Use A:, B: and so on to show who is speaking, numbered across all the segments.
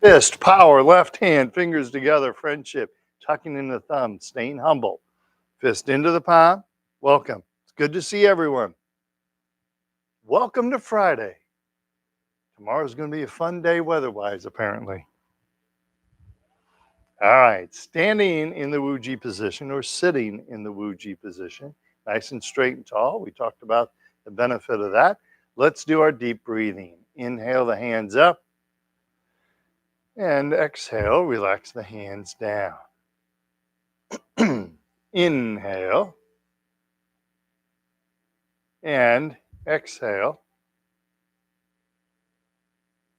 A: Fist, power, left hand, fingers together, friendship, tucking in the thumb, staying humble. Fist into the palm. Welcome. It's good to see everyone. Welcome to Friday. Tomorrow's going to be a fun day weather-wise, apparently. All right, standing in the Wu-Ji position or sitting in the Wu-Ji position, nice and straight and tall. We talked about the benefit of that. Let's do our deep breathing. Inhale the hands up. And exhale, relax the hands down. Inhale. And exhale.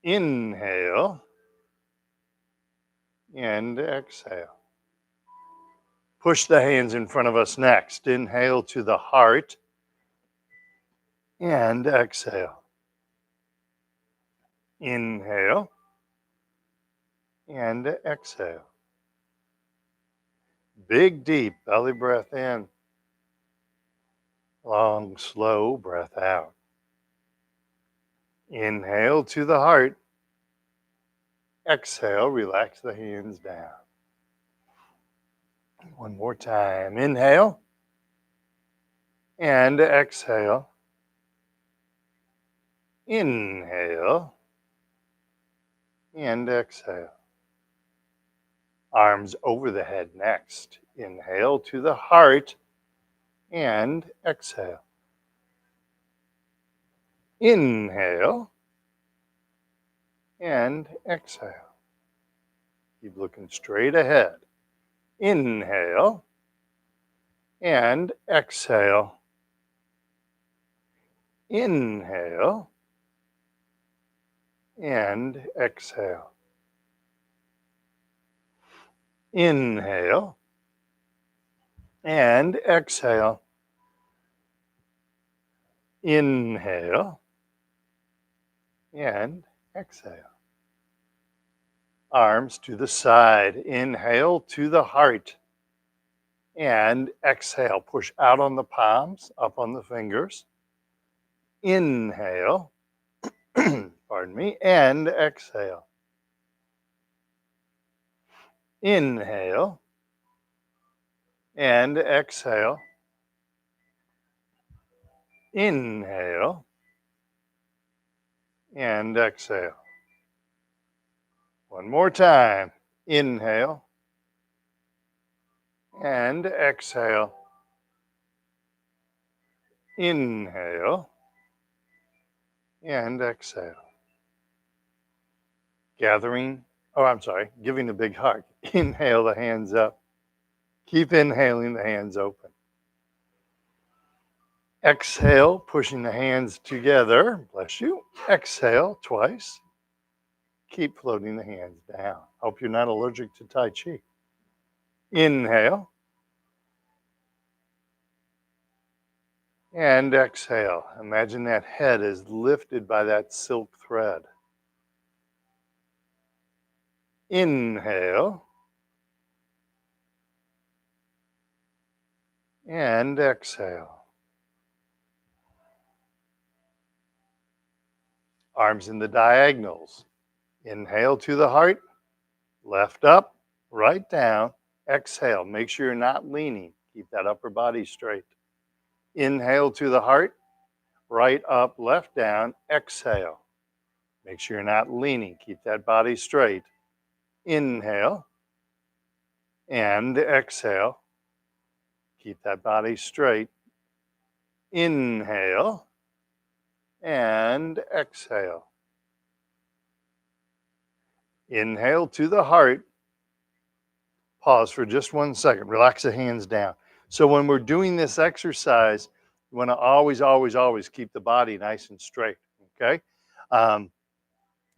A: Inhale. And exhale. Push the hands in front of us next. Inhale to the heart. And exhale. Inhale. And exhale. Big, deep belly breath in. Long, slow breath out. Inhale to the heart. Exhale, relax the hands down. One more time. Inhale. And exhale. Inhale. And exhale. Arms over the head next. Inhale to the heart and exhale. Inhale and exhale. Keep looking straight ahead. Inhale and exhale. Inhale and exhale. Inhale and exhale. Inhale and exhale. Arms to the side. Inhale to the heart. And exhale. Push out on the palms, up on the fingers. Inhale. Pardon me. And exhale. Inhale. And exhale. Inhale. And exhale. One more time. Inhale. And exhale. Inhale. And exhale. Giving a big hug. Inhale the hands up. Keep inhaling the hands open. Exhale, pushing the hands together. Bless you. Exhale twice. Keep floating the hands down. Hope you're not allergic to Tai Chi. Inhale. And exhale. Imagine that head is lifted by that silk thread. Inhale. And exhale. Arms in the diagonals. Inhale to the heart. Left up, right down. Exhale. Make sure you're not leaning. Keep that upper body straight. Inhale to the heart. Right up, left down. Exhale. Make sure you're not leaning. Keep that body straight. Inhale. And exhale. Keep that body straight. Inhale. And exhale. Inhale to the heart. Pause for just 1 second. Relax the hands down. So when we're doing this exercise, you want to always, always, always keep the body nice and straight, okay?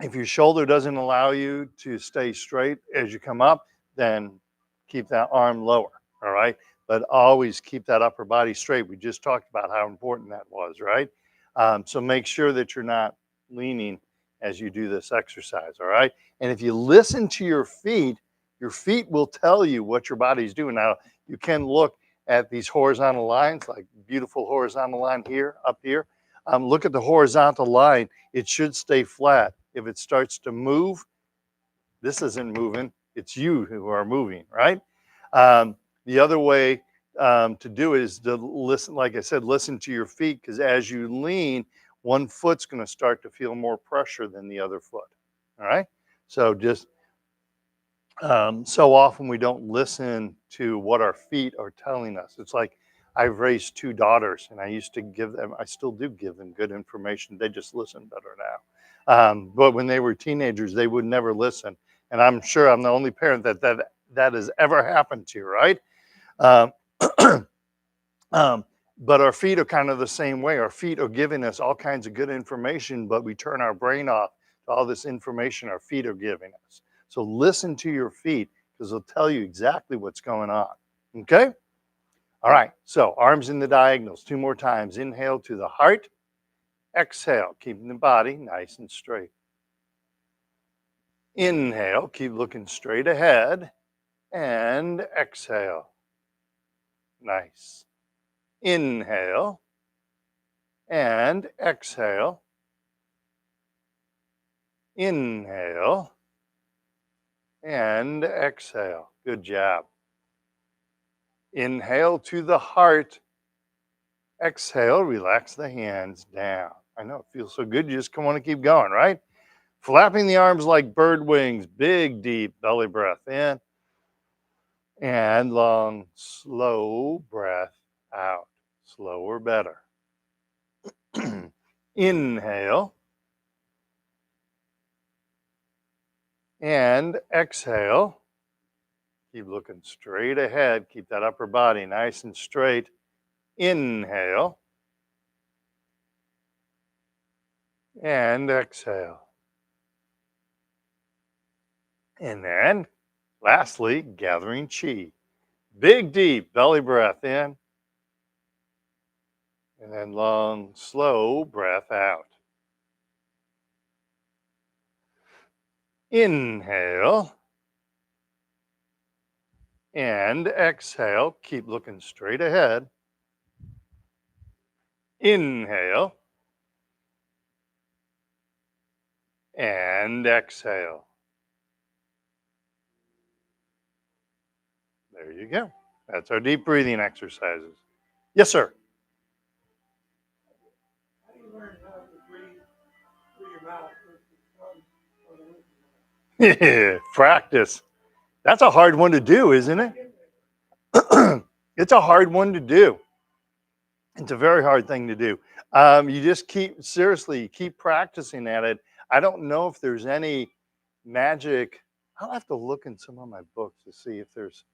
A: If your shoulder doesn't allow you to stay straight as you come up, then keep that arm lower, all right? But always keep that upper body straight. We just talked about how important that was, right? So make sure that you're not leaning as you do this exercise, all right? And if you listen to your feet will tell you what your body's doing. Now, you can look at these horizontal lines, like beautiful horizontal line here, up here. Look at the horizontal line. It should stay flat. If it starts to move, This isn't moving. It's you who are moving, right? The other way to do it is to listen, like I said, listen to your feet, because as you lean, one foot's going to start to feel more pressure than the other foot. All right. So just so often we don't listen to what our feet are telling us. It's like I've raised two daughters, and I used to give them, I still do give them good information. They just listen better now. But when they were teenagers, they would never listen. And I'm sure I'm the only parent that has ever happened to, right? Um, um, but our feet are kind of the same way. Our feet are giving us all kinds of good information, but we turn our brain off to all this information our feet are giving us. So listen to your feet, because they'll tell you exactly what's going on. Okay? All right. So arms in the diagonals. Two more times. Inhale to the heart. Exhale, keeping the body nice and straight. Inhale, keep looking straight ahead. And exhale. Nice. Inhale and exhale. Inhale and exhale. Good job. Inhale to the heart. Exhale, relax the hands down. I know it feels so good. You just want to keep going, right? Flapping the arms like bird wings. Big, deep belly breath in. And long, slow breath out. Slower, better. Inhale. And exhale. Keep looking straight ahead. Keep that upper body nice and straight. Inhale. And exhale. And then, lastly, gathering chi. Big, deep belly breath in. And then long, slow breath out. Inhale. And exhale. Keep looking straight ahead. Inhale. And exhale. There you go. That's our deep breathing exercises. Yes, sir.
B: How do you learn how to breathe through your mouth versus tongue or the roof of your mouth?
A: Practice. That's a hard one to do, isn't it? It's a hard one to do. It's a very hard thing to do. You just keep practicing at it. I don't know if there's any magic. I'll have to look in some of my books to see if there's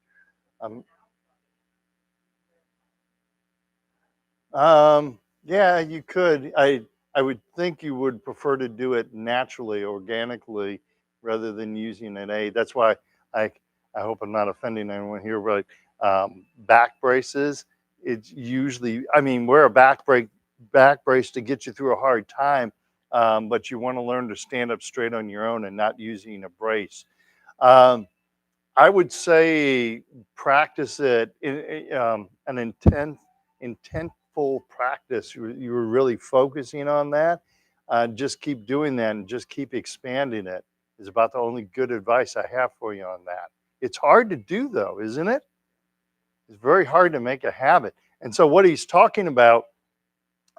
A: um, yeah, you could. I would think you would prefer to do it naturally, organically, rather than using an aid. That's why I I hope I'm not offending anyone here, but back braces. It's usually, I mean, wear a back brace to get you through a hard time, but you want to learn to stand up straight on your own and not using a brace. Um, I would say practice it in an intentful practice. You were really focusing on that. Just keep doing that and just keep expanding it is about the only good advice I have for you on that. It's hard to do though, isn't it? It's very hard to make a habit. And so what he's talking about,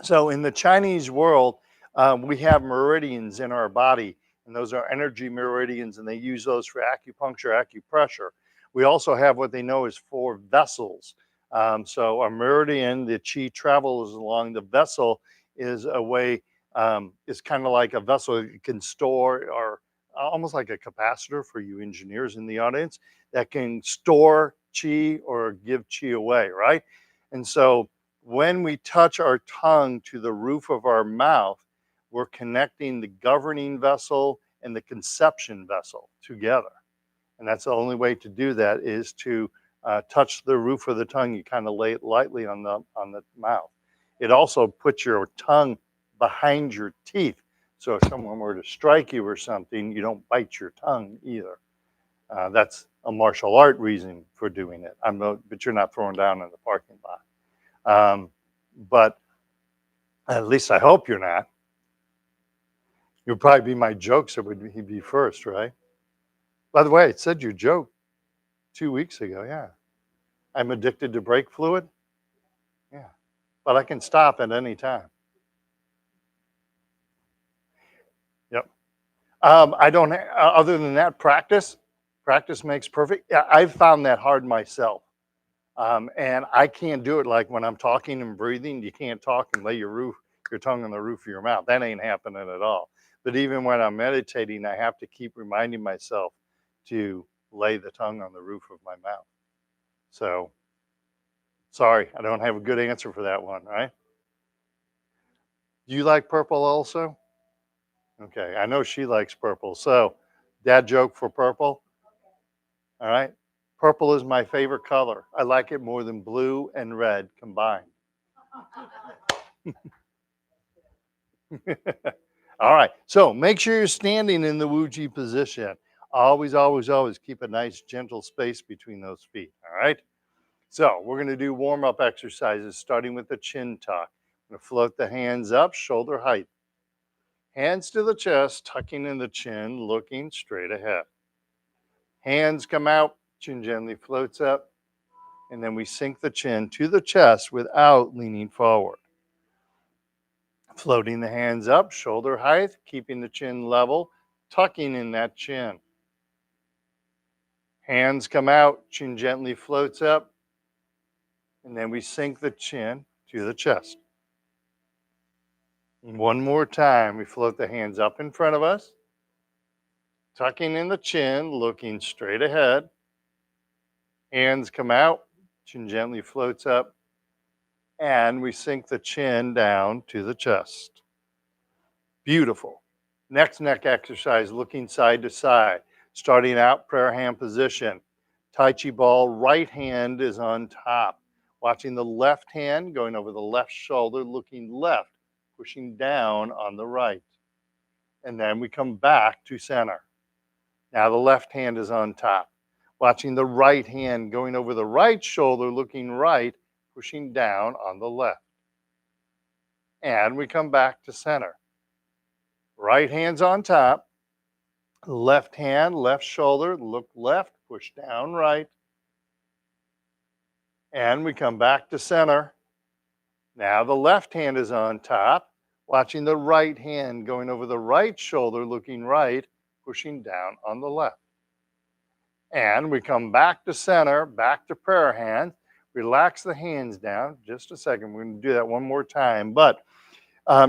A: so in the Chinese world, we have meridians in our body, and those are energy meridians, and they use those for acupuncture, acupressure. We also have what they know as four vessels. So a meridian, the chi travels along. The vessel is a way, it's kind of like a vessel you can store, or almost like a capacitor for you engineers in the audience, that can store chi or give chi away, right? And so when we touch our tongue to the roof of our mouth, we're connecting the governing vessel and the conception vessel together. And that's the only way to do that is to touch the roof of the tongue. You kind of lay it lightly on the mouth. It also puts your tongue behind your teeth. So if someone were to strike you or something, you don't bite your tongue either. That's a martial art reason for doing it. But you're not throwing down in the parking lot. But at least I hope you're not. You'll probably be my jokes that would he be first, right? By the way, I said your joke 2 weeks ago. Yeah. I'm addicted to brake fluid. Yeah. But I can stop at any time. Yep. I don't, other than that, practice makes perfect. Yeah, I've found that hard myself. And I can't do it like when I'm talking and breathing. You can't talk and lay your tongue on the roof of your mouth. That ain't happening at all. But even when I'm meditating, I have to keep reminding myself to lay the tongue on the roof of my mouth. So sorry, I don't have a good answer for that one, right? Do you like purple also? Okay, I know she likes purple. So, dad joke for purple. All right. Purple is my favorite color. I like it more than blue and red combined. All right. So make sure you're standing in the Wuji position. Always, always, always keep a nice gentle space between those feet. All right. So we're going to do warm up exercises starting with the chin tuck. I'm going to float the hands up, shoulder height. Hands to the chest, tucking in the chin, looking straight ahead. Hands come out, chin gently floats up, and then we sink the chin to the chest without leaning forward. Floating the hands up, shoulder height, keeping the chin level, tucking in that chin. Hands come out, chin gently floats up, and then we sink the chin to the chest. And one more time, we float the hands up in front of us, tucking in the chin, looking straight ahead. Hands come out, chin gently floats up, and we sink the chin down to the chest. Beautiful. Next neck exercise, looking side to side. Starting out, prayer hand position. Tai Chi ball, right hand is on top. Watching the left hand going over the left shoulder, looking left, pushing down on the right. And then we come back to center. Now the left hand is on top. Watching the right hand going over the right shoulder, looking right, pushing down on the left. And we come back to center. Right hand's on top. Left hand, left shoulder, look left, push down right. And we come back to center. Now the left hand is on top, watching the right hand going over the right shoulder, looking right, pushing down on the left. And we come back to center, back to prayer hand. Relax the hands down. Just a second. We're going to do that one more time. But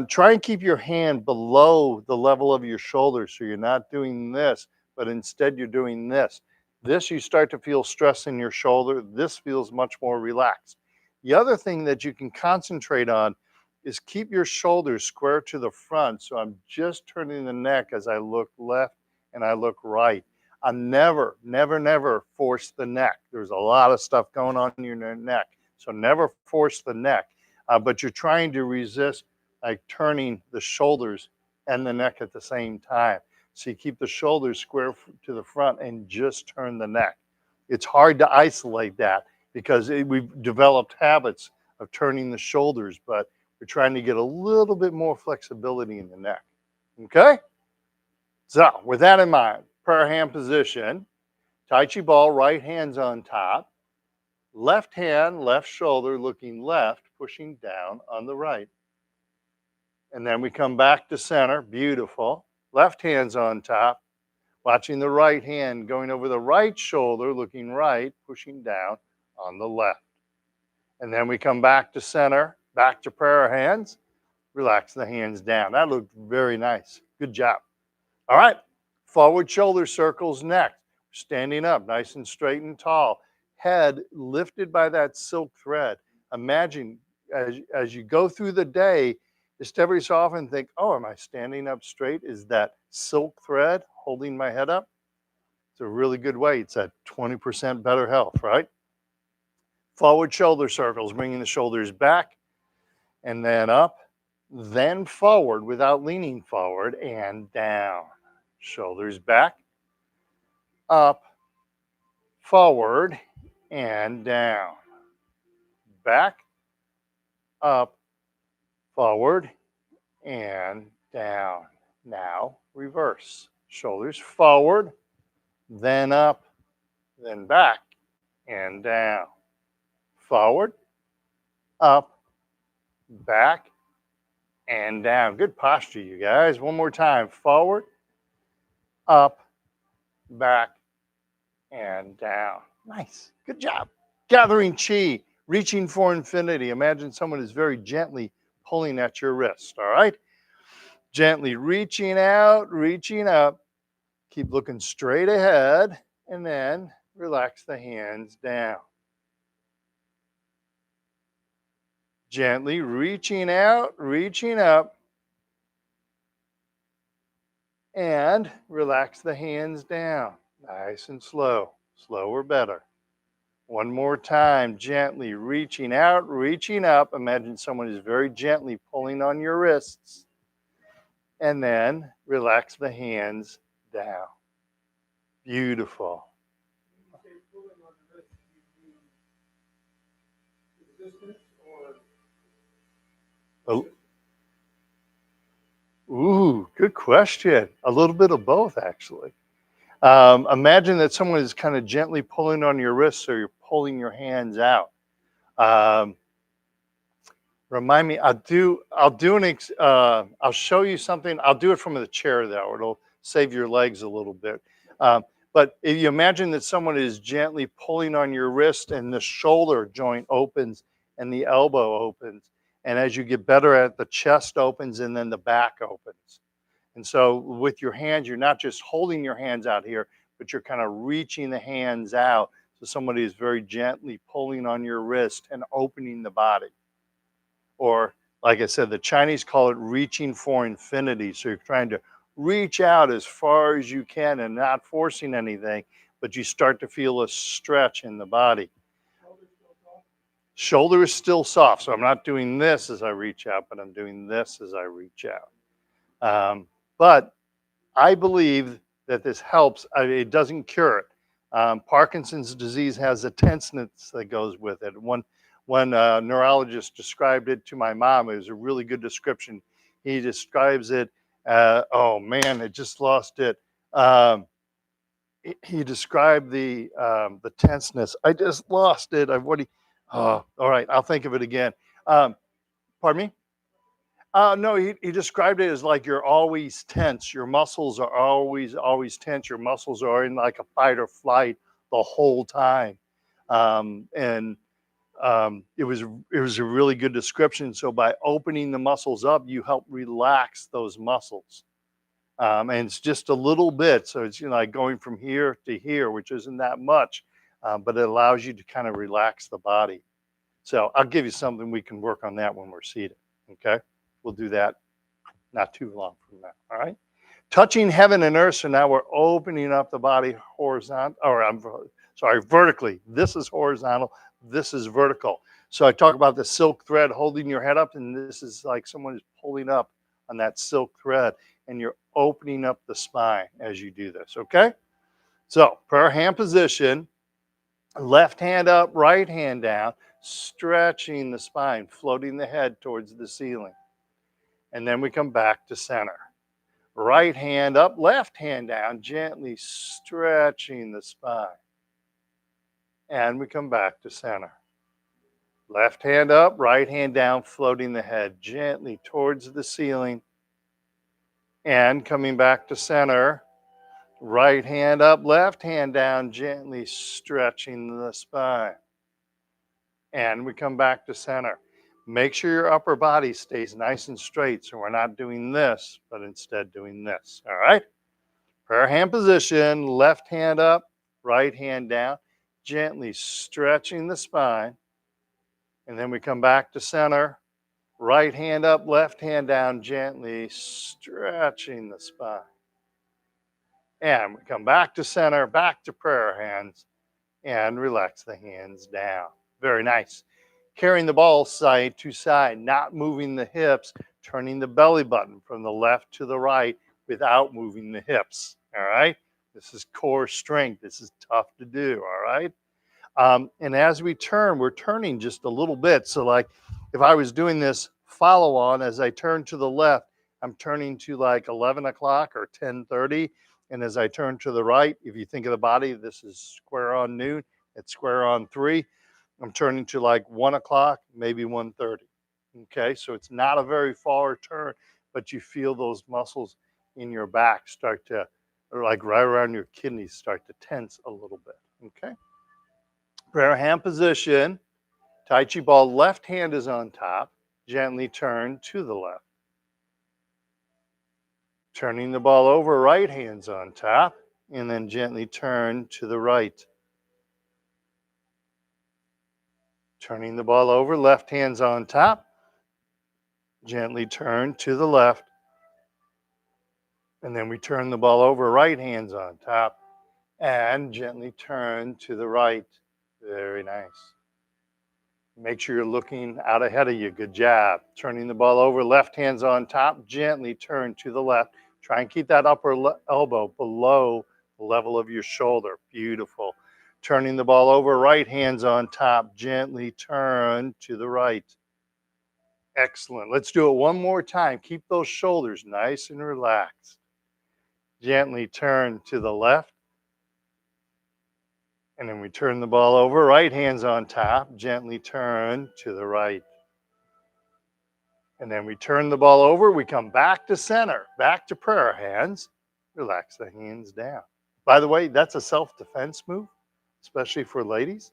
A: try and keep your hand below the level of your shoulder so you're not doing this, but instead you're doing this. This, you start to feel stress in your shoulder. This feels much more relaxed. The other thing that you can concentrate on is keep your shoulders square to the front. So I'm just turning the neck as I look left and I look right. I never, never, never force the neck. There's a lot of stuff going on in your neck. So never force the neck, but you're trying to resist like turning the shoulders and the neck at the same time. So you keep the shoulders square to the front and just turn the neck. It's hard to isolate that because we've developed habits of turning the shoulders, but we're trying to get a little bit more flexibility in the neck. Okay? So with that in mind, prayer hand position, Tai Chi ball, right hand's on top, left hand, left shoulder looking left, pushing down on the right. And then we come back to center. Beautiful. Left hand's on top. Watching the right hand going over the right shoulder, looking right, pushing down on the left. And then we come back to center, back to prayer hands. Relax the hands down. That looked very nice. Good job. All right. Forward shoulder circles next. Standing up nice and straight and tall. Head lifted by that silk thread. Imagine as you go through the day, just every so often think, oh, am I standing up straight? Is that silk thread holding my head up? It's a really good way. It's at 20% better health, right? Forward shoulder circles, bringing the shoulders back and then up, then forward without leaning forward and down. Shoulders back, up, forward, and down. Back, up, forward, and down. Now reverse. Shoulders forward, then up, then back and down. Forward, up, back, and down. Good posture, you guys. One more time. Forward, up, back, and down. Nice. Good job. Gathering chi, reaching for infinity. Imagine someone is very gently pulling at your wrist. All right. Gently reaching out, reaching up. Keep looking straight ahead, and then relax the hands down. Gently reaching out, reaching up, and relax the hands down. Nice and slow. Slower, better. One more time, gently reaching out, reaching up. Imagine someone is very gently pulling on your wrists. And then relax the hands down. Beautiful.
B: When you say pulling on the wrist, you mean resistance or
A: Ooh, good question. A little bit of both, actually. Imagine that someone is kind of gently pulling on your wrist, so you're pulling your hands out. Um, Remind me, I'll show you something. I'll do it from the chair though. It'll save your legs a little bit. But if you imagine that someone is gently pulling on your wrist and the shoulder joint opens and the elbow opens. And as you get better at it, the chest opens and then the back opens. And so with your hands, you're not just holding your hands out here, but you're kind of reaching the hands out. So somebody is very gently pulling on your wrist and opening the body. Or, like I said, the Chinese call it reaching for infinity. So you're trying to reach out as far as you can and not forcing anything, but you start to feel a stretch in the body.
B: shoulder still soft?
A: Shoulder is still soft. So I'm not doing this as I reach out, but I'm doing this as I reach out. But I believe that this helps. It doesn't cure it. Parkinson's disease has a tenseness that goes with it. One neurologist described it to my mom. It was a really good description. He describes it. Oh man, I just lost it. He described the tenseness. I just lost it. Oh, all right. I'll think of it again. Pardon me. No, he described it as like you're always tense. Your muscles are always tense. Your muscles are in like a fight or flight the whole time. And it was a really good description. So by opening the muscles up, you help relax those muscles. And it's just a little bit. So it's like going from here to here, which isn't that much, but it allows you to kind of relax the body. So I'll give you something we can work on that when we're seated. Okay. We'll do that not too long from now. All right. Touching heaven and earth. So now we're opening up the body horizontal, or I'm sorry, vertically. This is horizontal. This is vertical. So I talk about the silk thread holding your head up, and this is like someone is pulling up on that silk thread, and you're opening up the spine as you do this. Okay. So prayer hand position, left hand up, right hand down, stretching the spine, floating the head towards the ceiling. And then we come back to center. Right hand up, left hand down, gently stretching the spine. And we come back to center. Left hand up, right hand down, floating the head gently towards the ceiling. And coming back to center. Right hand up, left hand down, gently stretching the spine. And we come back to center. Make sure your upper body stays nice and straight so we're not doing this, but instead doing this. All right? Prayer hand position, left hand up, right hand down, gently stretching the spine. And then we come back to center. Right hand up, left hand down, gently stretching the spine. And we come back to center, back to prayer hands, and relax the hands down. Very nice. Carrying the ball side to side, not moving the hips, turning the belly button from the left to the right without moving the hips. All right. This is core strength. This is tough to do. All right. And as we turn, we're turning just a little bit. So, like if I was doing this follow on, as I turn to the left, I'm turning to like 11 o'clock or 10:30. And as I turn to the right, if you think of the body, this is square on noon, it's square on 3. I'm turning to like 1 o'clock, maybe 1:30. Okay, so it's not a very far turn, but you feel those muscles in your back start to, or like right around your kidneys, start to tense a little bit. Okay, prayer hand position. Tai Chi ball, left hand is on top. Gently turn to the left. Turning the ball over, right hand's on top, and then gently turn to the right. Turning the ball over, left hand's on top. Gently turn to the left. And then we turn the ball over, right hand's on top. And gently turn to the right. Very nice. Make sure you're looking out ahead of you. Good job. Turning the ball over, left hand's on top. Gently turn to the left. Try and keep that upper elbow below the level of your shoulder. Beautiful. Turning the ball over, right hand's on top. Gently turn to the right. Excellent. Let's do it one more time. Keep those shoulders nice and relaxed. Gently turn to the left. And then we turn the ball over. Right hand's on top. Gently turn to the right. And then we turn the ball over. We come back to center, back to prayer hands. Relax the hands down. By the way, that's a self-defense move, especially for ladies.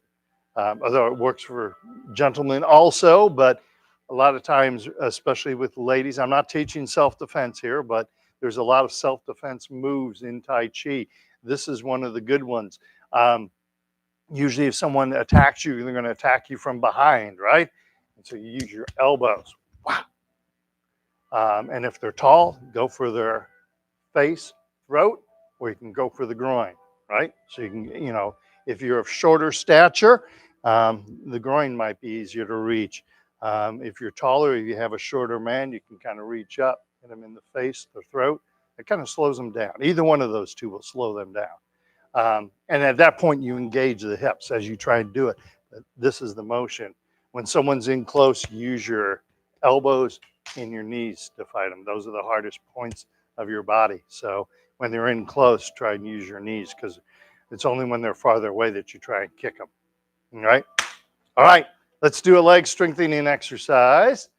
A: Although it works for gentlemen also, but a lot of times, especially with ladies, I'm not teaching self-defense here, but there's a lot of self-defense moves in Tai Chi. This is one of the good ones. Usually if someone attacks you, they're going to attack you from behind, right? And so you use your elbows. Wow. And if they're tall, go for their face, throat, or you can go for the groin, right? So you can, if you're of shorter stature, the groin might be easier to reach. If you're taller, if you have a shorter man, you can kind of reach up, hit them in the face, the throat. It kind of slows them down. Either one of those two will slow them down. And at that point, you engage the hips as you try and do it. This is the motion. When someone's in close, use your elbows and your knees to fight them. Those are the hardest points of your body. So when they're in close, try and use your knees because it's only when they're farther away that you try and kick them. All right? All right, let's do a leg strengthening exercise.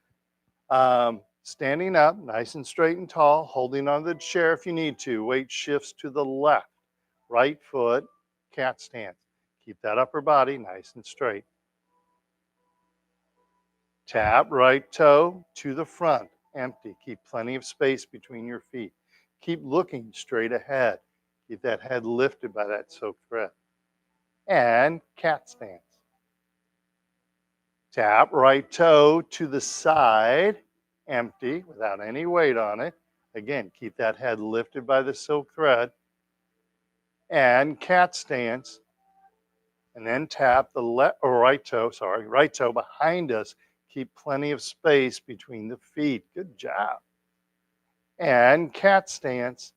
A: Standing up, nice and straight and tall, holding on the chair if you need to. Weight shifts to the left. Right foot, cat stance. Keep that upper body nice and straight. Tap right toe to the front, empty. Keep plenty of space between your feet. Keep looking straight ahead. Keep that head lifted by that soaked breath. And cat stance. Tap right toe to the side, empty, without any weight on it. Again, keep that head lifted by the silk thread. And cat stance. And then tap the right toe behind us. Keep plenty of space between the feet. Good job. And cat stance.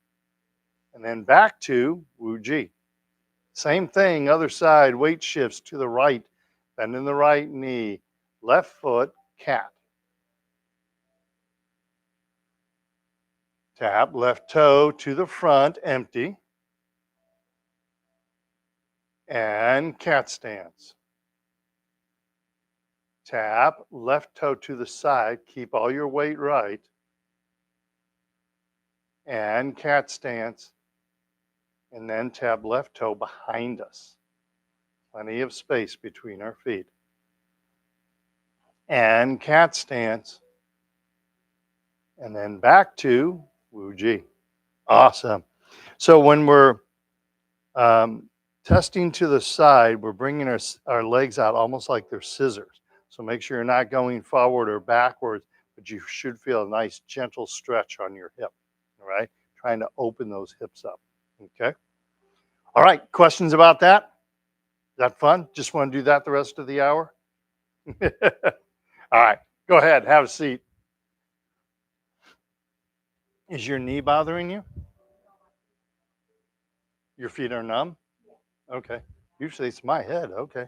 A: And then back to Wu Ji. Same thing, other side, weight shifts to the right. Bend in the right knee. Left foot, cat. Tap left toe to the front, empty. And cat stance. Tap left toe to the side. Keep all your weight right. And cat stance. And then tap left toe behind us. Plenty of space between our feet. And cat stance. And then back to Wu Ji. Awesome. So when we're testing to the side, we're bringing our legs out almost like they're scissors. So make sure you're not going forward or backwards, but you should feel a nice gentle stretch on your hip. All right. Trying to open those hips up. Okay. All right. Questions about that? Is that fun? Just want to do that the rest of the hour? All right. Go ahead. Have a seat. Is your knee bothering you? Your feet are numb? Okay. Usually it's my head. Okay.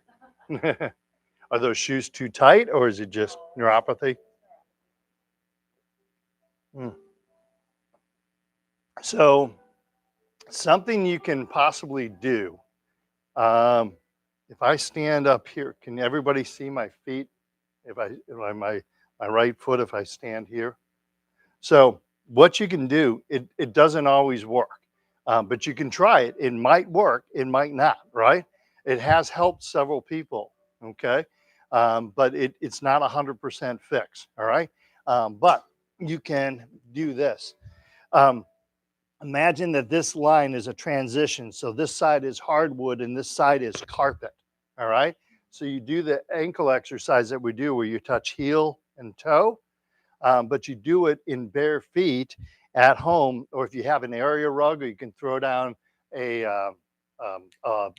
A: Are those shoes too tight or is it just neuropathy? So Something you can possibly do. Um, if I stand up here, can everybody see my feet? My right foot, if I stand here. So what you can do, it doesn't always work, but you can try it. It might work, it might not, right? It has helped several people, okay? But it's not 100% fix, all right? But you can do this. Um, Imagine that this line is a transition. So this side is hardwood and this side is carpet, all right? So you do the ankle exercise that we do where you touch heel and toe, but you do it in bare feet at home, or if you have an area rug, or you can throw down a um, uh,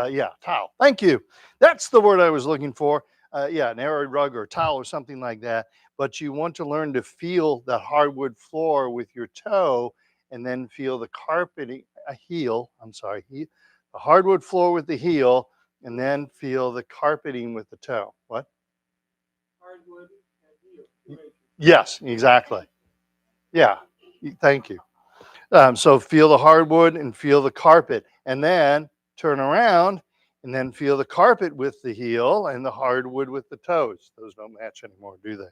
A: yeah, towel. Thank you. That's the word I was looking for. Yeah, an area rug or towel or something like that. But you want to learn to feel the hardwood floor with your toe, and then feel the carpeting, a heel. I'm sorry, the hardwood floor with the heel, and then feel the carpeting with the toe. What?
B: Hardwood and heel.
A: Yes, exactly. Yeah, thank you. So feel the hardwood and feel the carpet, and then turn around and then feel the carpet with the heel and the hardwood with the toes. Those don't match anymore, do they?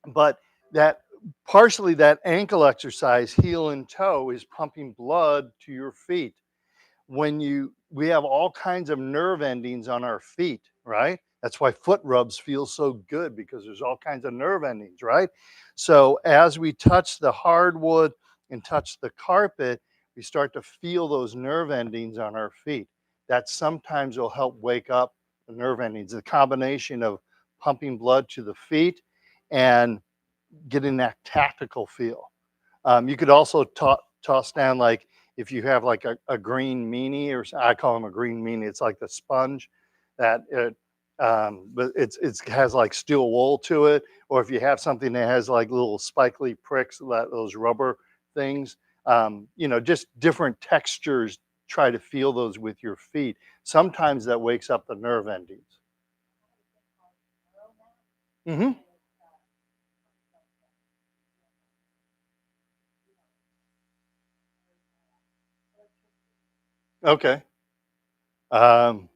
A: But that partially that ankle exercise, heel and toe, is pumping blood to your feet. We have all kinds of nerve endings on our feet, right? That's why foot rubs feel so good, because there's all kinds of nerve endings, right? So as we touch the hardwood and touch the carpet, we start to feel those nerve endings on our feet. That sometimes will help wake up the nerve endings, the combination of pumping blood to the feet and getting that tactical feel. You could also toss down, like if you have like a green meanie, or I call them a green meanie. It's like the sponge that but it has like steel wool to it. Or if you have something that has like little spikely pricks, those rubber things, just different textures. Try to feel those with your feet. Sometimes that wakes up the nerve endings. Hmm. Okay. Um,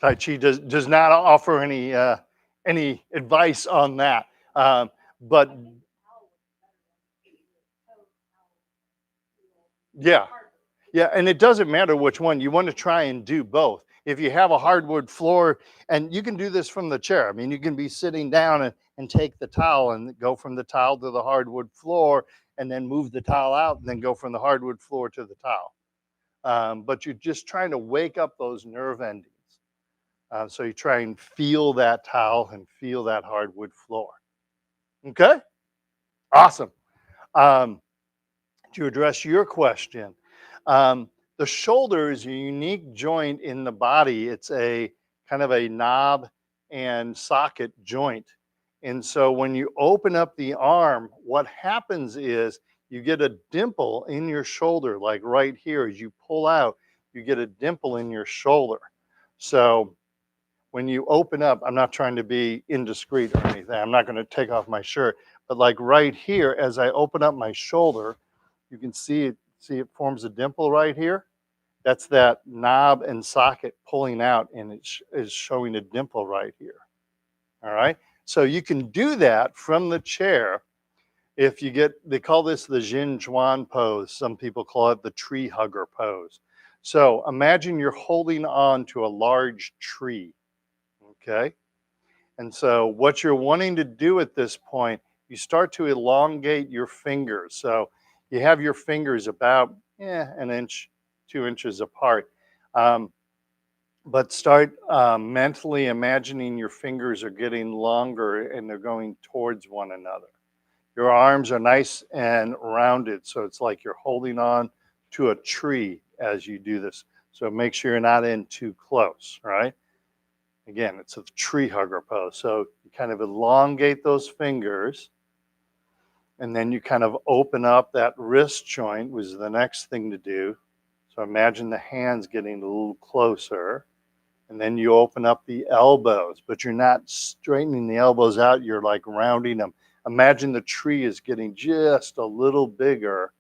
A: Tai Chi does not offer any advice on that. But yeah, yeah, and it doesn't matter which one. You want to try and do both. If you have a hardwood floor, and you can do this from the chair. I mean, you can be sitting down and take the towel and go from the towel to the hardwood floor, and then move the towel out, and then go from the hardwood floor to the towel. But you're just trying to wake up those nerve endings. So you try and feel that towel and feel that hardwood floor. Okay, awesome. Um, to address your question, um, the shoulder is a unique joint in the body. It's a kind of a knob and socket joint. And so when you open up the arm, what happens is you get a dimple in your shoulder, like right here. As you pull out, you get a dimple in your shoulder. So when you open up, I'm not trying to be indiscreet or anything. I'm not going to take off my shirt, but like right here, as I open up my shoulder, you can see it. See, it forms a dimple right here. That's that knob and socket pulling out, and it is showing a dimple right here. All right. So you can do that from the chair. If you get, they call this the Jin Chuan pose. Some people call it the tree hugger pose. So imagine you're holding on to a large tree. Okay. And so what you're wanting to do at this point, you start to elongate your fingers. So you have your fingers about an inch, 2 inches apart. Um, but start mentally imagining your fingers are getting longer and they're going towards one another. Your arms are nice and rounded, so it's like you're holding on to a tree as you do this. So make sure you're not in too close, right? Again, it's a tree hugger pose. So you kind of elongate those fingers, and then you kind of open up that wrist joint, which is the next thing to do. So imagine the hands getting a little closer, and then you open up the elbows, but you're not straightening the elbows out. You're like rounding them. Imagine the tree is getting just a little bigger,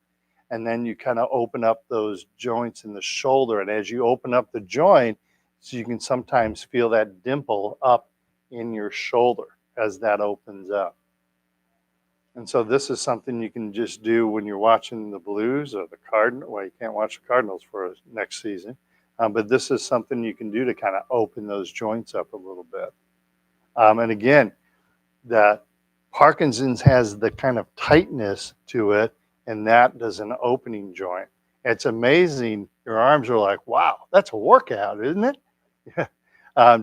A: and then you kind of open up those joints in the shoulder. And as you open up the joint, so you can sometimes feel that dimple up in your shoulder as that opens up. And so this is something you can just do when you're watching the Blues or the Cardinals. Well, you can't watch the Cardinals for next season, but this is something you can do to kind of open those joints up a little bit. And again, that Parkinson's has the kind of tightness to it, and that does an opening joint. It's amazing. Your arms are like, wow, that's a workout, isn't it?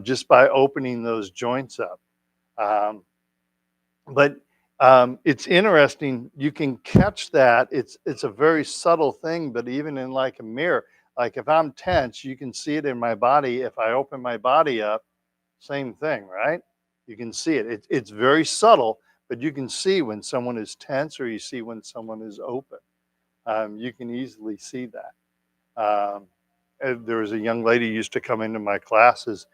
A: Just by opening those joints up. Um, but it's interesting. You can catch that. It's a very subtle thing, but even in like a mirror, like if I'm tense, you can see it in my body. If I open my body up, same thing, right? You can see it. It's very subtle, but you can see when someone is tense or you see when someone is open. You can easily see that. There was a young lady who used to come into my classes.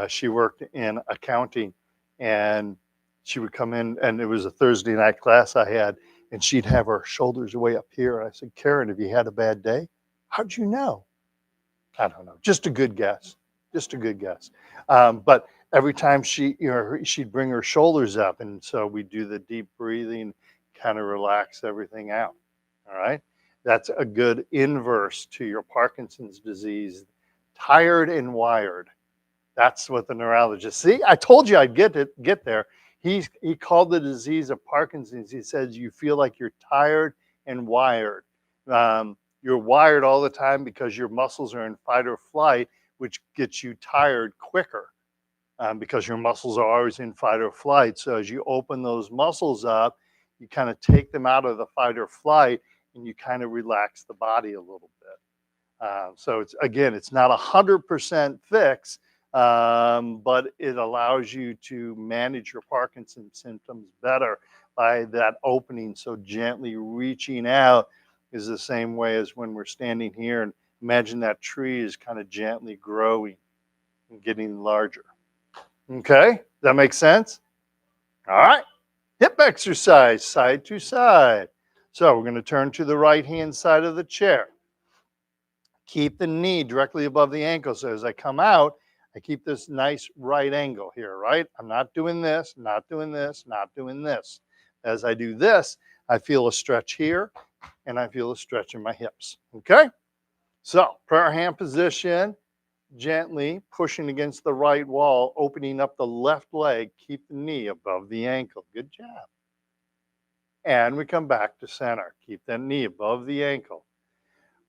A: She worked in accounting, and she would come in, and it was a Thursday night class I had, and she'd have her shoulders way up here. I said, Karen, have you had a bad day? How'd you know? I don't know. Just a good guess. Just a good guess. But every time she'd bring her shoulders up, and so we do the deep breathing, kind of relax everything out. All right. That's a good inverse to your Parkinson's disease. Tired and wired. That's what the neurologist. See, I told you I'd get there. He called the disease of Parkinson's. He says you feel like you're tired and wired. You're wired all the time because your muscles are in fight or flight, which gets you tired quicker because your muscles are always in fight or flight. So as you open those muscles up, you kind of take them out of the fight or flight, and you kind of relax the body a little bit. So it's not 100% fix, but it allows you to manage your Parkinson's symptoms better by that opening. So gently reaching out is the same way as when we're standing here, and imagine that tree is kind of gently growing and getting larger. Okay, that makes sense? All right, hip exercise, side to side. So we're going to turn to the right hand side of the chair. Keep the knee directly above the ankle. So as I come out, I keep this nice right angle here, right? I'm not doing this, not doing this, not doing this. As I do this, I feel a stretch here, and I feel a stretch in my hips. Okay? So prayer hand position, gently pushing against the right wall, opening up the left leg, keep the knee above the ankle. Good job. And we come back to center. Keep that knee above the ankle.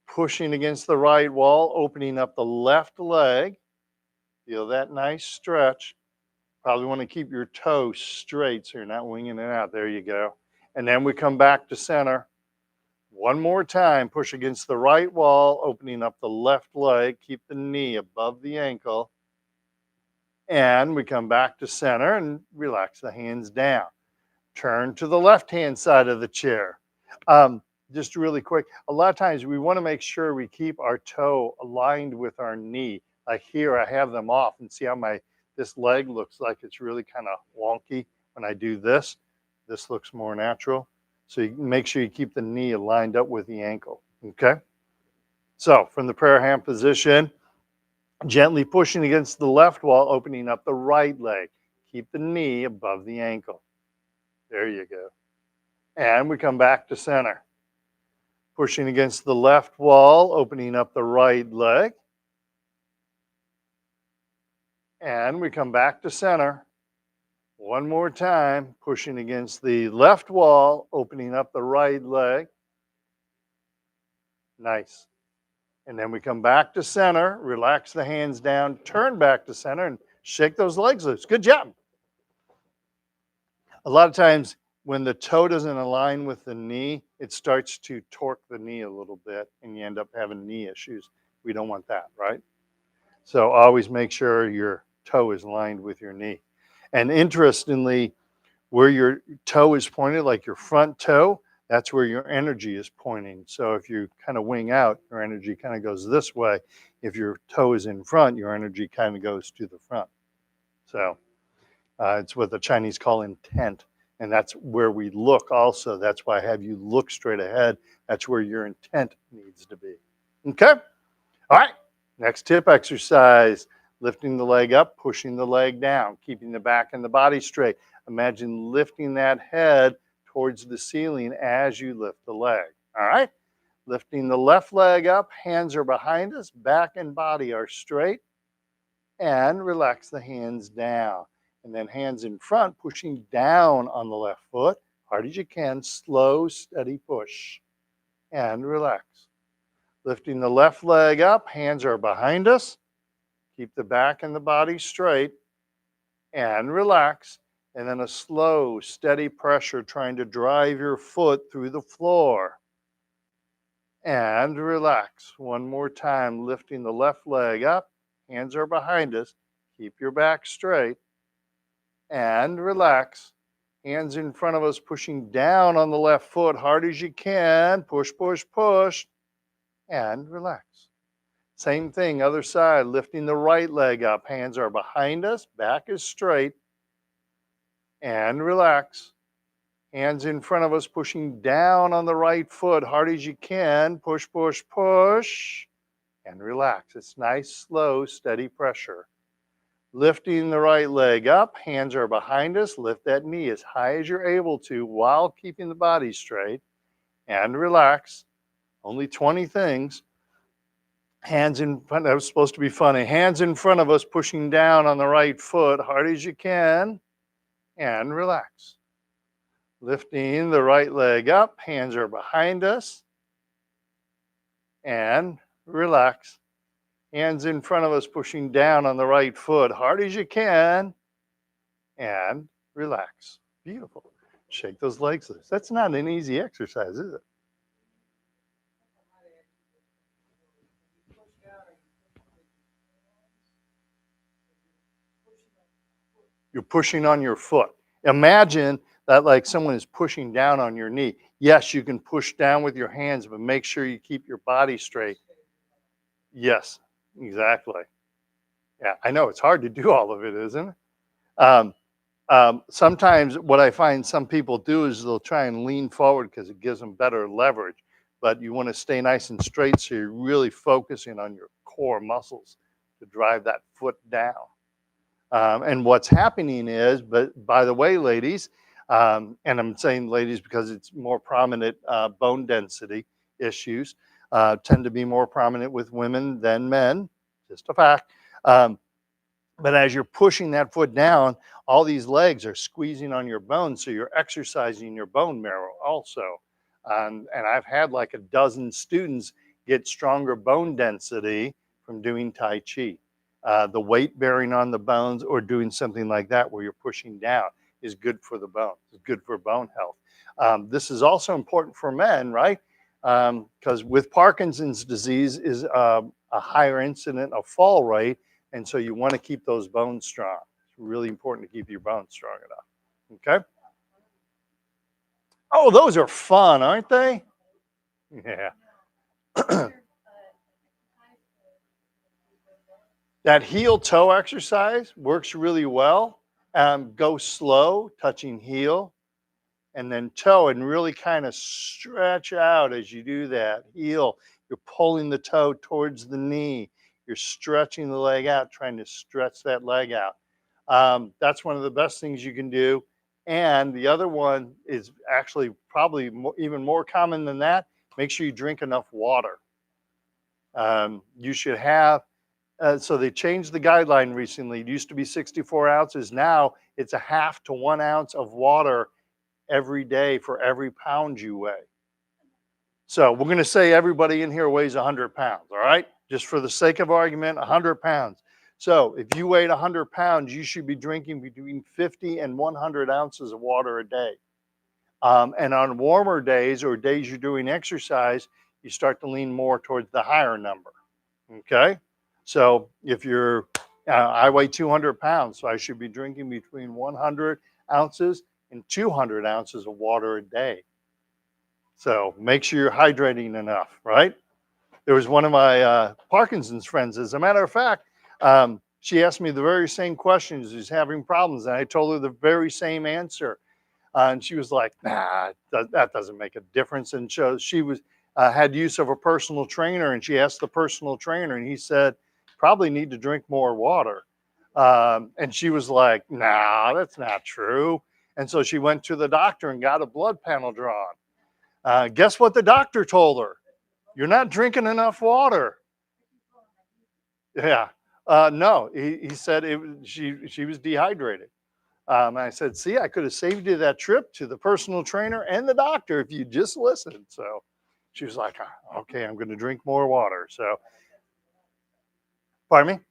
A: Pushing against the right wall, opening up the left leg. Feel that nice stretch. Probably want to keep your toes straight so you're not winging it out. There you go. And then we come back to center. One more time, push against the right wall, opening up the left leg. Keep the knee above the ankle. And we come back to center and relax the hands down. Turn to the left-hand side of the chair. Just really quick, a lot of times we want to make sure we keep our toe aligned with our knee. Like here, I have them off, and see how this leg looks like it's really kind of wonky. When I do this, this looks more natural. So you make sure you keep the knee aligned up with the ankle, okay? So from the prayer hand position, gently pushing against the left wall, opening up the right leg. Keep the knee above the ankle. There you go. And we come back to center. Pushing against the left wall, opening up the right leg. And we come back to center. One more time, pushing against the left wall, opening up the right leg. Nice. And then we come back to center, relax the hands down, turn back to center, and shake those legs loose. Good job. A lot of times when the toe doesn't align with the knee, it starts to torque the knee a little bit, and you end up having knee issues. We don't want that, right? So always make sure your toe is aligned with your knee. And interestingly, where your toe is pointed, like your front toe, that's where your energy is pointing. So if you kind of wing out, your energy kind of goes this way. If your toe is in front, your energy kind of goes to the front. So it's what the Chinese call intent. And that's where we look also. That's why I have you look straight ahead. That's where your intent needs to be. Okay? All right. Next tip exercise, lifting the leg up, pushing the leg down, keeping the back and the body straight. Imagine lifting that head towards the ceiling as you lift the leg. All right? Lifting the left leg up, hands are behind us, back and body are straight, and relax the hands down. And then hands in front, pushing down on the left foot, hard as you can, slow, steady push, and relax. Lifting the left leg up, hands are behind us, keep the back and the body straight, and relax. And then a slow, steady pressure trying to drive your foot through the floor. And relax. One more time, lifting the left leg up, hands are behind us, keep your back straight, and relax. Hands in front of us, pushing down on the left foot, hard as you can. Push, push, push, and relax. Same thing, other side, lifting the right leg up. Hands are behind us, back is straight, and relax. Hands in front of us, pushing down on the right foot, hard as you can. Push, push, push, and relax. It's nice, slow, steady pressure. Lifting the right leg up, hands are behind us. Lift that knee as high as you're able to while keeping the body straight, and relax. Only 20 things. Hands in front, that was supposed to be funny. Hands in front of us, pushing down on the right foot, hard as you can, and relax. Lifting the right leg up, hands are behind us, and relax. Hands in front of us, pushing down on the right foot, hard as you can, and relax. Beautiful. Shake those legs loose. That's not an easy exercise, is it? You're pushing on your foot. Imagine that like someone is pushing down on your knee. Yes, you can push down with your hands, but make sure you keep your body straight. Yes, exactly. Yeah, I know it's hard to do all of it, isn't it? Sometimes what I find some people do is they'll try and lean forward because it gives them better leverage. But you want to stay nice and straight so you're really focusing on your core muscles to drive that foot down. And what's happening is, but by the way, ladies, and I'm saying ladies because it's more prominent, bone density issues tend to be more prominent with women than men, just a fact. But as you're pushing that foot down, all these legs are squeezing on your bones, so you're exercising your bone marrow also. And I've had like a dozen students get stronger bone density from doing Tai Chi. The weight bearing on the bones or doing something like that where you're pushing down is good for the bones, it's good for bone health. This is also important for men, right? Because with Parkinson's disease is a higher incident of fall rate, and so you want to keep those bones strong. It's really important to keep your bones strong enough. Okay? Oh, those are fun, aren't they? Yeah. That heel toe exercise works really well. Go slow, touching heel, and then toe, and really kind of stretch out as you do that. Heel, you're pulling the toe towards the knee. You're stretching the leg out, trying to stretch that leg out. That's one of the best things you can do. And the other one is actually probably even more common than that. Make sure you drink enough water. You should have, so they changed the guideline recently. It used to be 64 ounces. Now it's a half to 1 ounce of water every day for every pound you weigh. So we're going to say everybody in here weighs 100 pounds, all right? Just for the sake of argument, 100 pounds. So if you weighed 100 pounds, you should be drinking between 50 and 100 ounces of water a day. And on warmer days or days you're doing exercise, you start to lean more towards the higher number, okay? So if you're, I weigh 200 pounds, so I should be drinking between 100 ounces and 200 ounces of water a day. So make sure you're hydrating enough, right? There was one of my Parkinson's friends, as a matter of fact, she asked me the very same questions. She's having problems, and I told her the very same answer. And she was like, nah, that doesn't make a difference. And so she was had use of a personal trainer, and she asked the personal trainer, and he said, probably need to drink more water. And she was like, nah, that's not true. And so she went to the doctor and got a blood panel drawn. Guess what the doctor told her? You're not drinking enough water. Yeah. No, he said she was dehydrated. I said, see, I could have saved you that trip to the personal trainer and the doctor if you just listened. So she was like, okay, I'm going to drink more water. So, pardon me?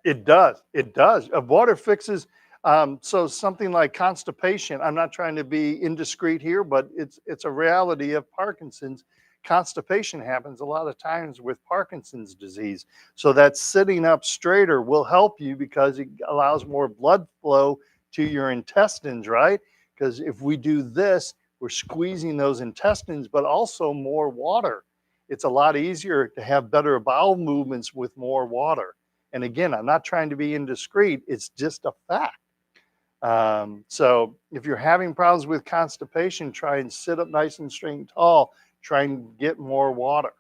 A: It does. It does. Water fixes. So something like constipation. I'm not trying to be indiscreet here, but it's a reality of Parkinson's. Constipation happens a lot of times with Parkinson's disease. So that sitting up straighter will help you because it allows more blood flow to your intestines, right? Because if we do this, we're squeezing those intestines, but also more water. It's a lot easier to have better bowel movements with more water. And again, I'm not trying to be indiscreet, it's just a fact. So if you're having problems with constipation, try and sit up nice and straight and tall. Try and get more water.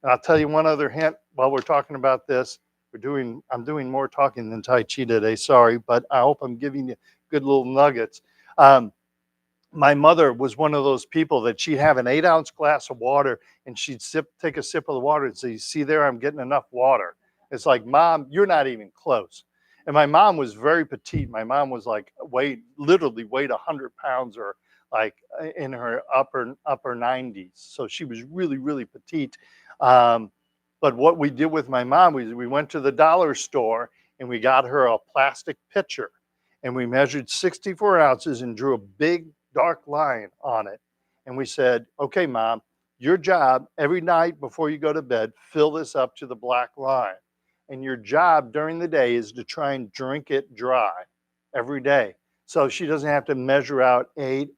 A: And I'll tell you one other hint while we're talking about this. I'm doing more talking than Tai Chi today, sorry, but I hope I'm giving you good little nuggets. Um, my mother was one of those people that she'd have an 8-ounce glass of water and she'd take a sip of the water and say, see there, I'm getting enough water. It's like, Mom, you're not even close. And my mom was very petite. My mom was like literally weighed 100 pounds or like in her upper 90s. So she was really, really petite. Um, but what we did with my mom was we went to the dollar store and we got her a plastic pitcher and we measured 64 ounces and drew a big dark line on it. And we said, okay, Mom, your job every night before you go to bed, fill this up to the black line. And your job during the day is to try and drink it dry every day. So she doesn't have to measure out eight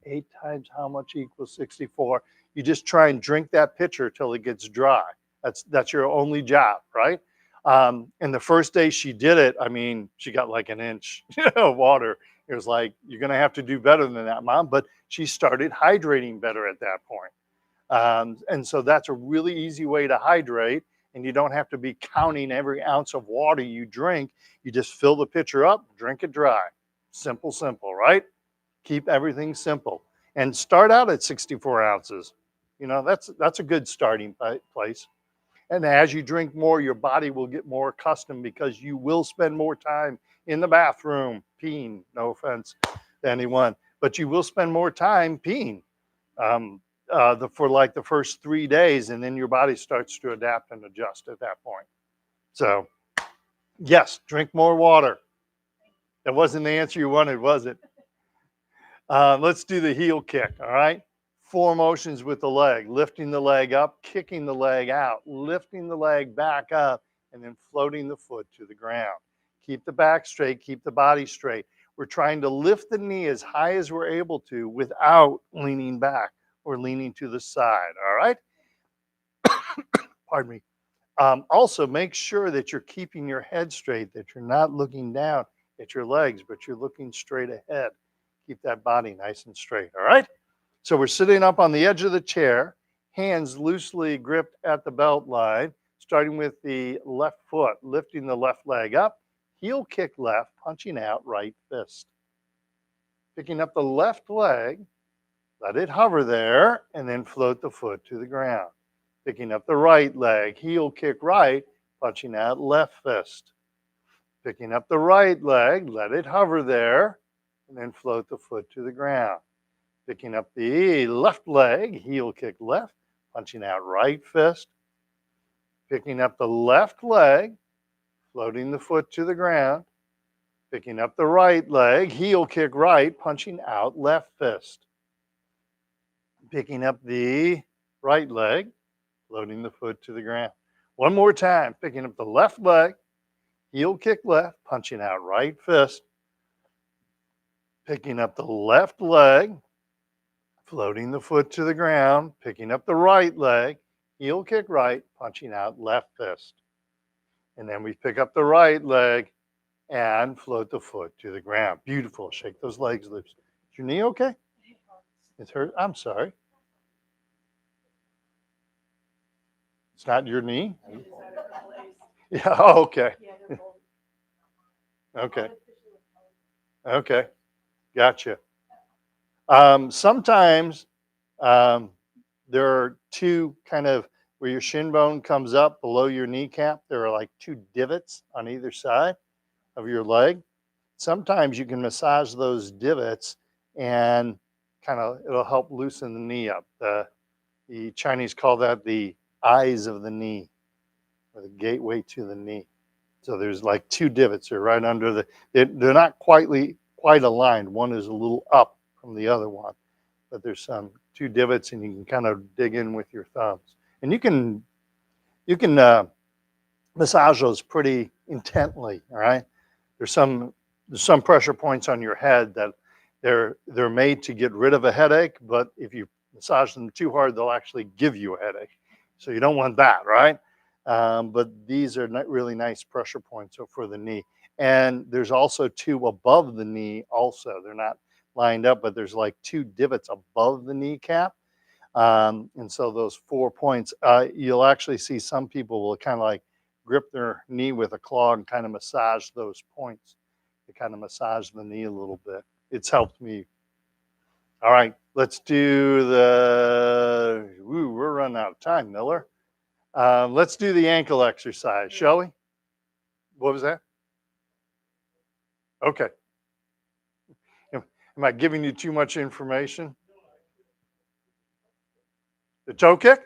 A: times how much equals 64. You just try and drink that pitcher till it gets dry. That's your only job, right? And the first day she did it, I mean, she got like an inch of water. It was like, you're going to have to do better than that, Mom. But she started hydrating better at that point. And so that's a really easy way to hydrate. And you don't have to be counting every ounce of water you drink. You just fill the pitcher up, drink it dry. Simple, simple, right? Keep everything simple. And start out at 64 ounces. You know, that's a good starting place. And as you drink more, your body will get more accustomed because you will spend more time in the bathroom peeing. No offense to anyone, but you will spend more time peeing for like the first 3 days, and then your body starts to adapt and adjust at that point. So, yes, drink more water. That wasn't the answer you wanted, was it? Let's do the heel kick, all right? 4 motions with the leg, lifting the leg up, kicking the leg out, lifting the leg back up, and then floating the foot to the ground. Keep the back straight, keep the body straight. We're trying to lift the knee as high as we're able to without leaning back or leaning to the side, all right? Pardon me. Also, make sure that you're keeping your head straight, that you're not looking down at your legs, but you're looking straight ahead. Keep that body nice and straight, all right? So we're sitting up on the edge of the chair, hands loosely gripped at the belt line, starting with the left foot, lifting the left leg up, heel kick left, punching out right fist. Picking up the left leg, let it hover there, and then float the foot to the ground. Picking up the right leg, heel kick right, punching out left fist. Picking up the right leg, let it hover there, and then float the foot to the ground. Picking up the left leg, heel kick left, punching out right fist. Picking up the left leg, floating the foot to the ground. Picking up the right leg, heel kick right, punching out left fist. Picking up the right leg, floating the foot to the ground. One more time, picking up the left leg, heel kick left, punching out right fist. Picking up the left leg, floating the foot to the ground, picking up the right leg, heel kick right, punching out left fist. And then we pick up the right leg and float the foot to the ground. Beautiful. Shake those legs loose. Is your knee okay? It's hurt. I'm sorry. It's not your knee? Yeah, oh, okay. Okay. Okay. Gotcha. Sometimes um, there are two kind of where your shin bone comes up below your kneecap. There are like two divots on either side of your leg. Sometimes you can massage those divots and kind of it'll help loosen the knee up. The Chinese call that the eyes of the knee or the gateway to the knee. So there's like two divots. They're right under they're not quite aligned. One is a little up from the other one, but there's some two divots, and you can kind of dig in with your thumbs, and you can massage those pretty intently. All right. There's some there's some pressure points on your head that they're made to get rid of a headache, but if you massage them too hard, they'll actually give you a headache. So you don't want that, right? But these are really nice pressure points for the knee. And there's also two above the knee. Also, they're not lined up, but there's like two divots above the kneecap. And so those 4 points, you'll actually see some people will kind of like grip their knee with a claw and kind of massage those points to kind of massage the knee a little bit. It's helped me. All right, let's do we're running out of time, Miller. Let's do the ankle exercise, shall we? What was that? Okay. Am I giving you too much information? The toe kick?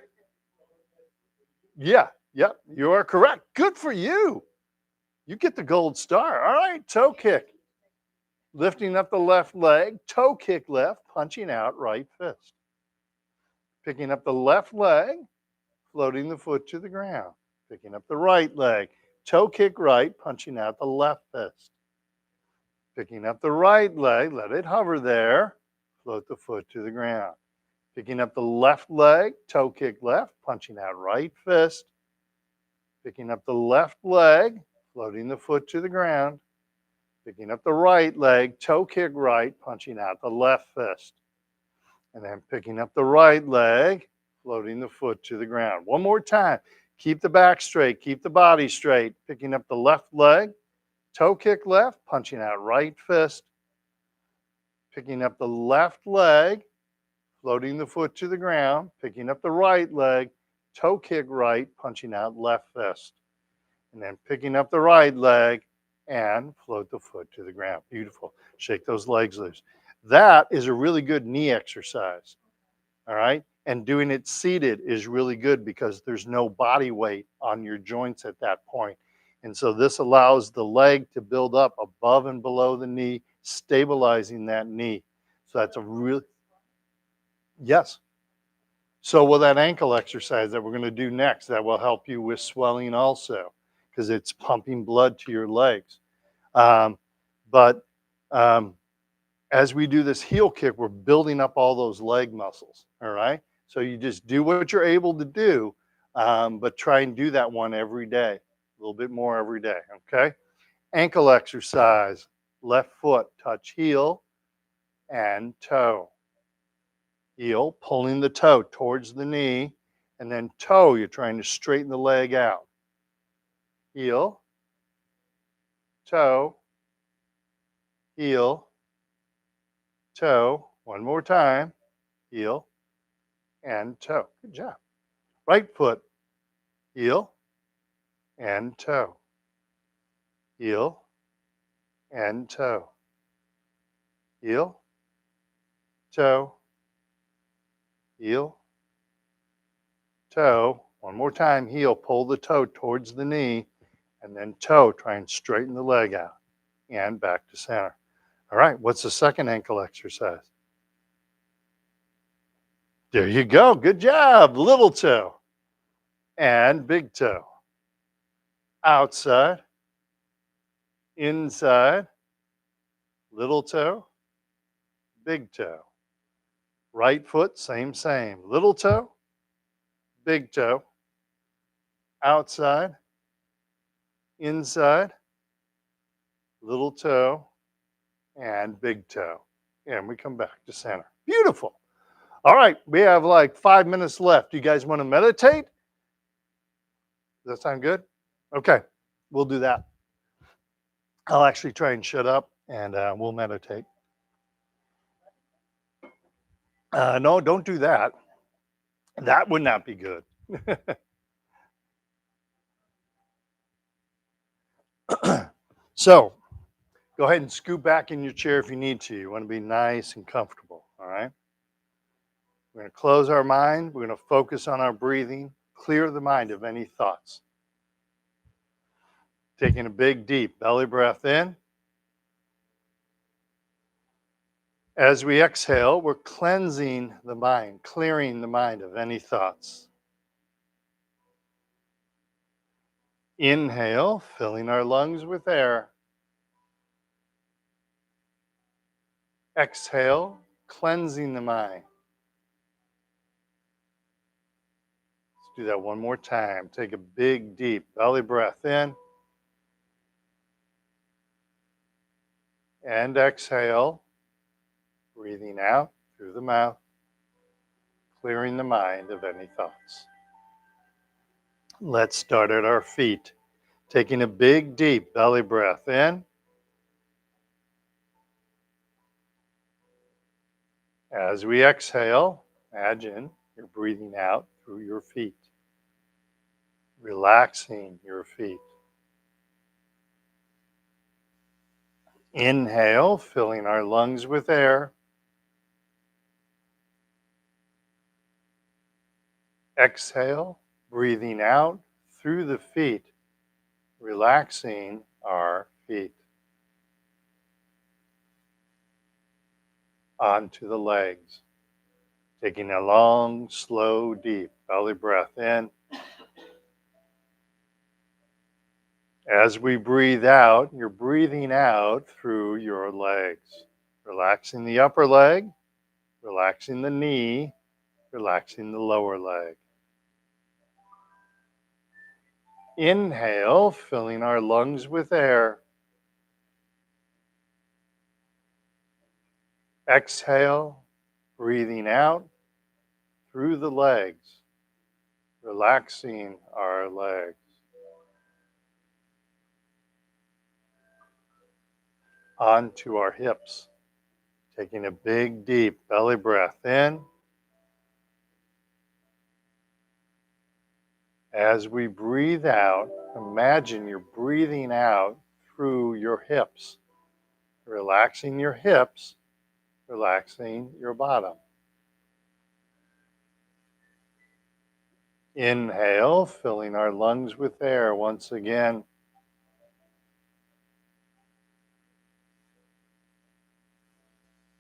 A: Yeah, yep, you are correct. Good for you. You get the gold star. All right, toe kick. Lifting up the left leg, toe kick left, punching out right fist. Picking up the left leg, floating the foot to the ground. Picking up the right leg, toe kick right, punching out the left fist. Picking up the right leg, let it hover there, float the foot to the ground. Picking up the left leg, toe kick left, punching out right fist. Picking up the left leg, floating the foot to the ground. Picking up the right leg, toe kick right, punching out the left fist. And then picking up the right leg, floating the foot to the ground. One more time. Keep the back straight, keep the body straight. Picking up the left leg, toe kick left, punching out right fist. Picking up the left leg, floating the foot to the ground. Picking up the right leg, toe kick right, punching out left fist. And then picking up the right leg and float the foot to the ground. Beautiful. Shake those legs loose. That is a really good knee exercise. All right. And doing it seated is really good because there's no body weight on your joints at that point. And so this allows the leg to build up above and below the knee, stabilizing that knee. So that's a really, yes. So will that ankle exercise that we're going to do next, that will help you with swelling also, because it's pumping blood to your legs. Um, but as we do this heel kick, we're building up all those leg muscles. All right. So you just do what you're able to do, but try and do that one every day, a little bit more every day. Okay. Ankle exercise, left foot, touch heel and toe. Heel, pulling the toe towards the knee, and then toe, you're trying to straighten the leg out. Heel, toe, heel, toe. One more time. Heel and toe. Good job. Right foot, heel and toe. Heel and toe. Heel, toe, heel, toe. One more time. Heel, pull the toe towards the knee, and then toe, try and straighten the leg out. And back to center. All right, what's the second ankle exercise? There you go. Good job. Little toe and big toe. Outside, inside, little toe, big toe. Right foot, same. Little toe, big toe. Outside, inside, little toe, and big toe. And we come back to center. Beautiful. All right, we have like 5 minutes left. You guys want to meditate? Does that sound good? Okay, we'll do that. I'll actually try and shut up and we'll meditate. No, don't do that. That would not be good. So go ahead and scoot back in your chair if you need to. You want to be nice and comfortable. All right. We're going to close our mind. We're going to focus on our breathing, clear the mind of any thoughts. Taking a big, deep belly breath in. As we exhale, we're cleansing the mind, clearing the mind of any thoughts. Inhale, filling our lungs with air. Exhale, cleansing the mind. Let's do that one more time. Take a big, deep belly breath in. And exhale, breathing out through the mouth, clearing the mind of any thoughts. Let's start at our feet. Taking a big, deep belly breath in. As we exhale, imagine you're breathing out through your feet, relaxing your feet. Inhale, filling our lungs with air. Exhale, breathing out through the feet, relaxing our feet. Onto the legs. Taking a long, slow, deep belly breath in. As we breathe out, you're breathing out through your legs. Relaxing the upper leg, relaxing the knee, relaxing the lower leg. Inhale, filling our lungs with air. Exhale, breathing out through the legs, relaxing our legs. Onto our hips. Taking a big, deep belly breath in. As we breathe out, imagine you're breathing out through your hips, relaxing your hips, relaxing your bottom. Inhale, filling our lungs with air once again.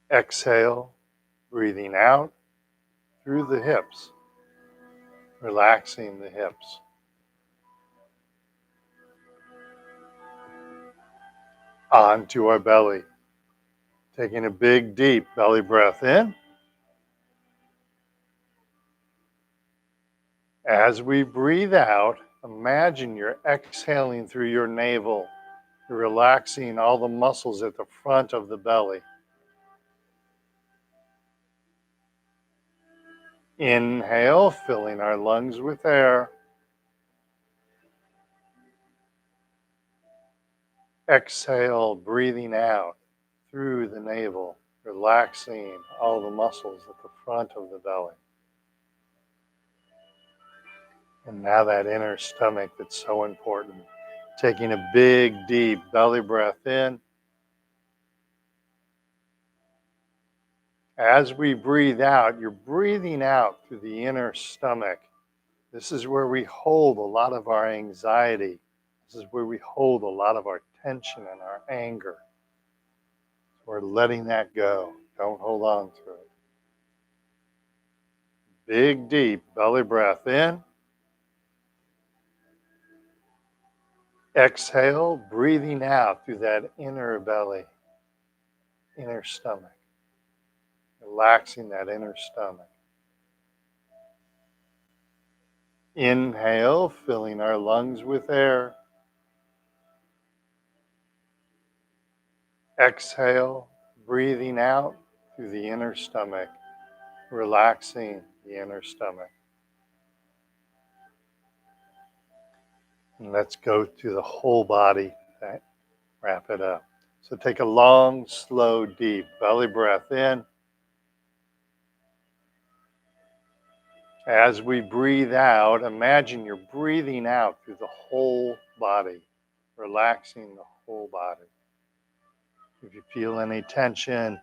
A: Exhale, breathing out through the hips, relaxing the hips. Onto our belly. Taking a big, deep belly breath in. As we breathe out, imagine you're exhaling through your navel. You're relaxing all the muscles at the front of the belly. Inhale, filling our lungs with air. Exhale, breathing out through the navel, relaxing all the muscles at the front of the belly. And now that inner stomach that's so important. Taking a big, deep belly breath in. As we breathe out, you're breathing out through the inner stomach. This is where we hold a lot of our anxiety. This is where we hold a lot of our tension and our anger. We're letting that go. Don't hold on to it. Big, deep belly breath in. Exhale, breathing out through that inner belly, inner stomach. Relaxing that inner stomach. Inhale, filling our lungs with air. Exhale, breathing out through the inner stomach, relaxing the inner stomach. And let's go through the whole body, wrap it up. So take a long, slow, deep belly breath in. As we breathe out, imagine you're breathing out through the whole body, relaxing the whole body. If you feel any tension,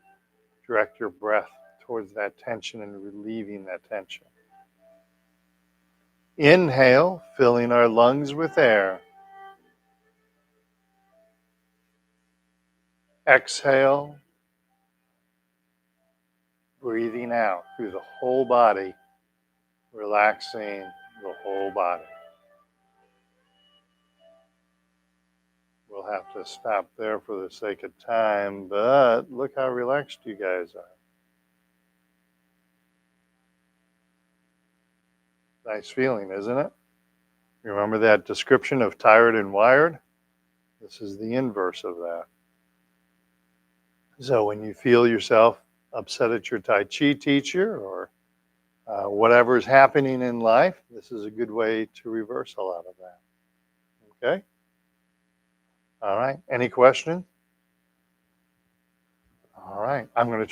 A: direct your breath towards that tension and relieving that tension. Inhale, filling our lungs with air. Exhale, breathing out through the whole body, relaxing the whole body. We'll have to stop there for the sake of time, but look how relaxed you guys are. Nice feeling, isn't it? Remember that description of tired and wired? This is the inverse of that. So when you feel yourself upset at your Tai Chi teacher or whatever is happening in life, this is a good way to reverse a lot of that. Okay? All right. Any questions? All right. I'm going to